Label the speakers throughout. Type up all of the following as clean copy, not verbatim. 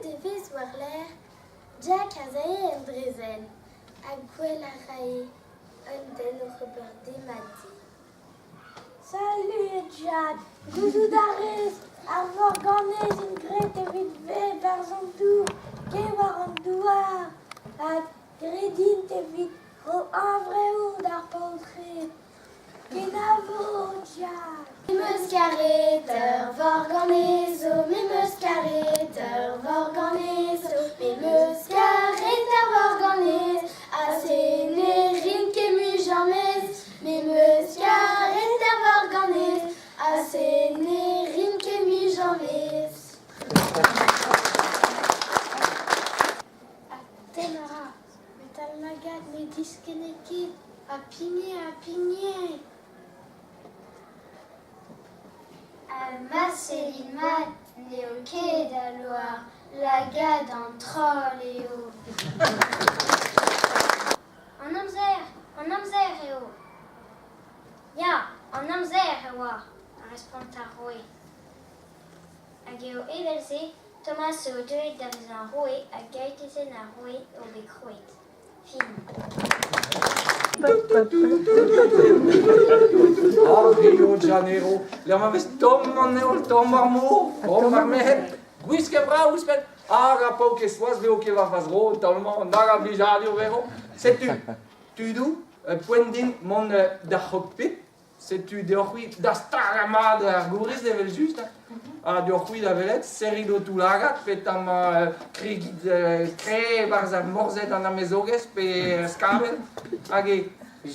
Speaker 1: devis war l'air, Jack a zae en drezen, a gwell a rae, un den o rebeurde mati. Salut Jack, goudou d'arrez, ar vorganez in gret evit ve berzon dou, ke war an douar, a gredint evit ro avreoù d'ar poltret. Kenavo, Jack! Meus kareter, vorganezo, meus kareter, vorganezo, meus kareter, vorganez, a senerin kemu jamez, meus kareter, vorganez, a senerin kemu jamez. Atenara, metal magad, me diskenekit, a pigné. Marceline Mat, Léo Quai d'Aloir, la gade en trolléo. En amzer, eo. Ja, en amzer, eo. Répond à Roué. Ageo Evelze, Thomas au deuil dans un roué, a gaïtesen à Roué au bécrouet.
Speaker 2: Oh, Rio de Janeiro, le ma vez tomman ol tommar mo, tomar mehet, guiske bra uspel, aga po que sois veo que va faz ro, tolmo, naga blijadio vero, c'est tu du, poendin mon da hopit, c'est tu de orui da starama de arguris de vel juste, a de orui da velet, serido tulagat, petam cree barza morzet an amezoges, pe skamen, age,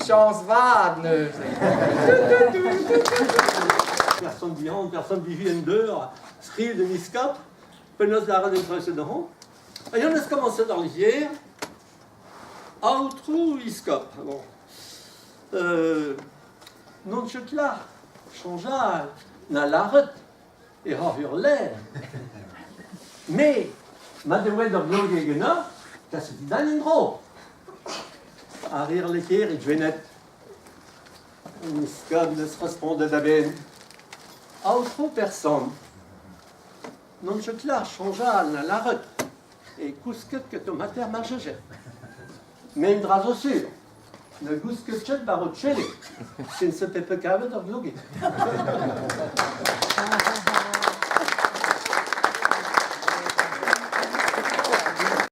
Speaker 2: chance vad ne.
Speaker 3: Personne viande, personne vivienne d'heure, skriv de miskap, penos la rade précédent. Et on a commencé dans l'hiver, outro iskap. Bon. Non chutla, changea, na laret, et har l'air. Mais, ma deouet d'or blog et gena, t'as ce dit d'anindro. À rire les kirs et jvenet. Miskab ne se répondait d'abord. À autre personne. Non, je te la changea na laret. Et cousquet que ton mater margeait. Mais une draso sûr. Ne gousquet barot chélé. C'est ne se peut pas qu'avec d'or bloguer.